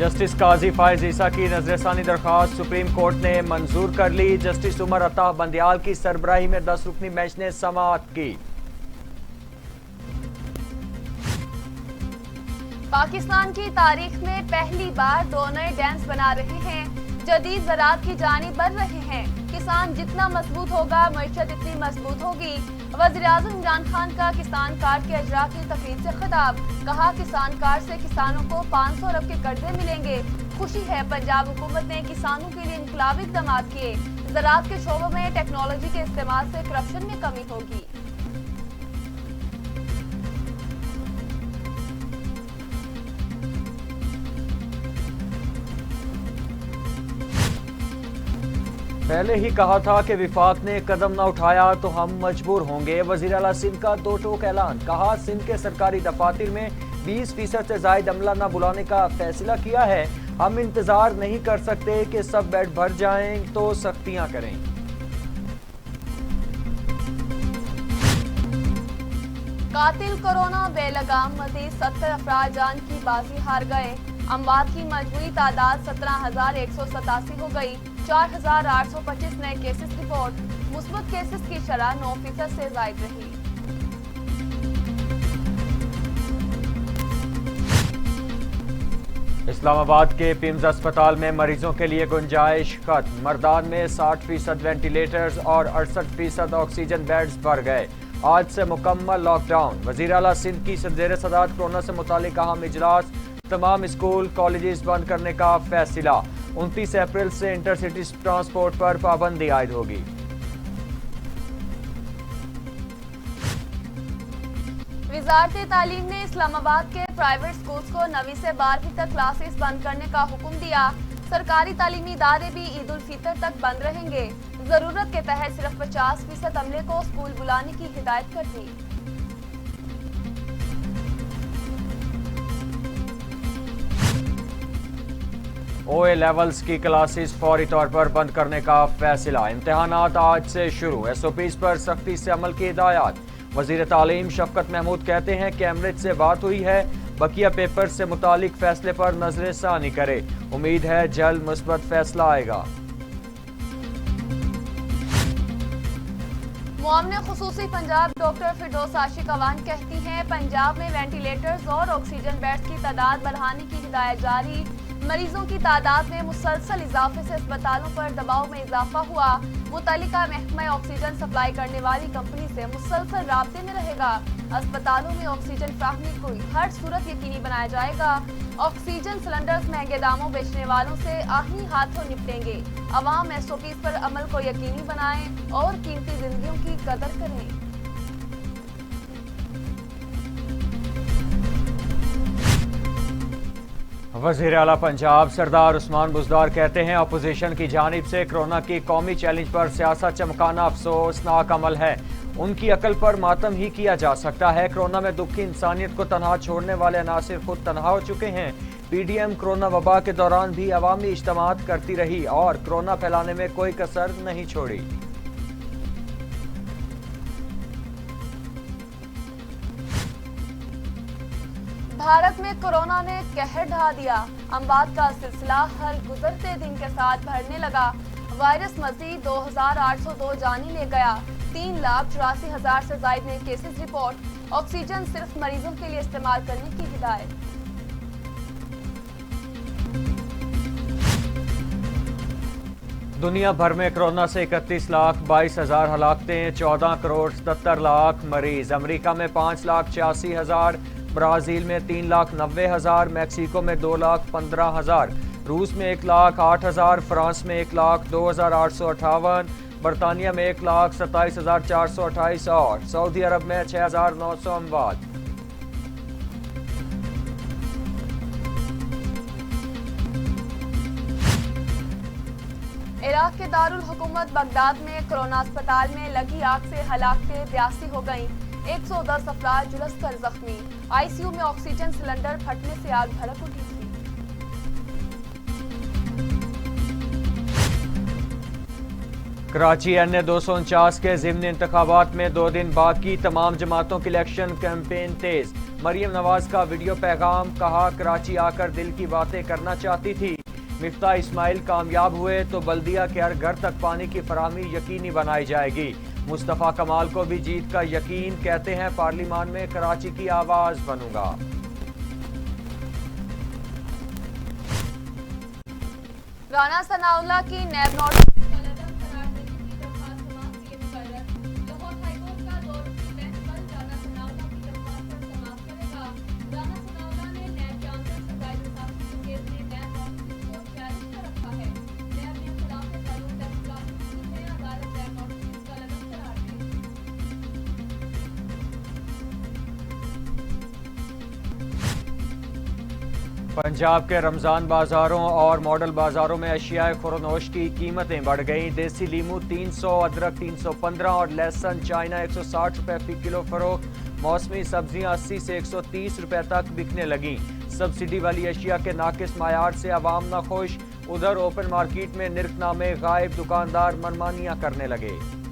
Justice काजी फायज ईसा की नजरसानी दरख्वास्त supreme court ने मंजूर कर ली। जस्टिस उमर अता बंदियाल की सरबराही में 10 रुकनी बेंच ने समाअत की। पाकिस्तान की तारीख में पहली बार 2 नए डैम्स बना रहे हैं। जदीद ज़राअत की जानिब बढ़ रहे हैं। किसान जितना मजबूत होगा, मईशत इतनी मजबूत होगी। वज़ीर-ए-आज़म इमरान खान का किसान कार्ड के अजरा की तकरीब से खिताब। कहा, किसान कार्ड से किसानों को 500 अरब के कर्जे मिलेंगे। खुशी है पंजाब हुकूमत ने किसानों के लिए इनकलाबी इक़दाम किए। ज़राअत के शोबों में टेक्नोलॉजी के इस्तेमाल से करप्शन में कमी होगी। पहले ही कहा था कि विफाक ने कदम न उठाया तो हम मजबूर होंगे। वज़ीर आला सिंध का दो टोक ऐलान। कहा, सिंध के सरकारी दफातर में 20% से जायद अमला न बुलाने का फैसला किया है। हम इंतजार नहीं कर सकते कि सब बेड भर जाएं तो सख्तियां करें। कातिल कोरोना बेलगाम मजीद 70 अफराद जान की बाजी हार गए। अमवात की मजमूई तादाद 17,187 हो गई। 4,825 नए केसेस रिपोर्ट। मुस्बत केसेस की शरह 9% से जायद रही। इस्लामाबाद के पिम्स अस्पताल में मरीजों के लिए गुंजाइश खत्म। मर्दान में 60% वेंटिलेटर्स और 68% ऑक्सीजन बेड्स भर गए। आज से मुकम्मल लॉकडाउन। वज़ीर आला सिंध की ज़ेर सदारत कोरोना से मुतालिक अहम इजलास। तमाम स्कूल कॉलेजेस बंद करने का फैसला। 29 अप्रैल से इंटरसिटी ट्रांसपोर्ट पर पाबंदी आयद होगी। वज़ारत तालीम ने इस्लामाबाद के प्राइवेट स्कूल्स को 9वीं से 12वीं तक क्लासेस बंद करने का हुक्म दिया। सरकारी तालीमी इदारे भी ईद उल फितर तक बंद रहेंगे। जरूरत के तहत सिर्फ 50% अमले को स्कूल बुलाने की हिदायत कर दी। ओए लेवल्स की क्लासेस फौरी तौर पर बंद करने का फैसला। इम्तहानात आज से शुरू। SOPs पर सख्ती से अमल की हिदायत। वजीर तालीम शफकत महमूद कहते हैं कि एमरेट से बात हुई है, बकिया पेपर से मुतालिक फैसले पर नजरसानी करे। उम्मीद है जल्द मुस्बत फैसला आएगा। मुआवने खुसूसी पंजाब डॉक्टर फिरदौस आशिक अवान कहती हैं, पंजाब में वेंटिलेटर्स और ऑक्सीजन बेड्स की तादाद बढ़ाने की हिदायत जारी। मरीजों की तादाद में मुसलसल इजाफे से अस्पतालों पर दबाव में इजाफा हुआ। मुतल्लिका महकमा ऑक्सीजन सप्लाई करने वाली कंपनी से मुसलसल राब्ते में रहेगा। अस्पतालों में ऑक्सीजन फ्राहमी को हर सूरत यकीनी बनाया जाएगा। ऑक्सीजन सिलेंडर्स महंगे दामों बेचने वालों से आहिनी हाथों निपटेंगे। अवाम SOPs पर अमल को यकीनी बनाएं और कीमती जिंदगियों की कदर करें। वज़ीर आला पंजाब सरदार उस्मान बुज़दार कहते हैं, अपोजिशन की जानिब से कोरोना की कौमी चैलेंज पर सियासत चमकाना अफसोसनाक अमल है। उनकी अकल पर मातम ही किया जा सकता है। कोरोना में दुखी इंसानियत को तनहा छोड़ने वाले अनासिर खुद तनहा हो चुके हैं। PDM कोरोना वबा के दौरान भी अवामी इज्तिमात करती रही और कोरोना फैलाने में कोई कसर नहीं छोड़ी। भारत में कोरोना ने कहर ढा दिया। अमवात का सिलसिला हर गुजरते दिन के साथ बढ़ने लगा। वायरस मजीद 2,802 जानी ले गया। 3,84,000 से ज्यादा नए केसेस रिपोर्ट। ऑक्सीजन सिर्फ मरीजों के लिए इस्तेमाल करने की हिदायत। दुनिया भर में कोरोना से 31,22,000 हलाकतें, 14 करोड़ 77 लाख मरीज। अमेरिका में 5,86,000, ब्राजील में 3,90,000, मैक्सिको में 2,15,000, रूस में 1,08,000, फ्रांस में 1,02,858, बरतानिया में 1,27,428 और सऊदी अरब में 6,900 अमवात। इराक के दारुल हुकूमत बगदाद में कोरोना अस्पताल में लगी आग से हलाकतें 82 हो गईं। 110 अफराद झुलस कर जख्मी। ICU में ऑक्सीजन सिलेंडर फटने से आग भड़क उठी थी। कराची अन्य 249 के ज़िमनी इंतखाबात में 2 दिन बाकी, तमाम जमातों की इलेक्शन कैंपेन तेज। मरियम नवाज का वीडियो पैगाम, कहा कराची आकर दिल की बातें करना चाहती थी। मिफ्ता इस्माइल कामयाब हुए तो बल्दिया के हर घर तक पानी की फराहमी यकीनी बनाई जाएगी। मुस्तफ़ा कमाल को भी जीत का यकीन, कहते हैं पार्लिमान में कराची की आवाज बनूंगा। राना सनाउल्लाह की नैब नोटिस पंजाब के रमजान बाजारों और मॉडल बाजारों में अशियाए खुरनोश की कीमतें बढ़ गईं। देसी लीमू 300, अदरक 315 और लहसुन चाइना 160 रुपए फी किलो फरोख्त। मौसमी सब्जियां 80 से 130 रुपए तक बिकने लगीं। सब्सिडी वाली अशिया के नाकिस मायार से आवाम न खुश। उधर ओपन मार्केट में निर्खनामे गायब, दुकानदार मनमानियां करने लगे।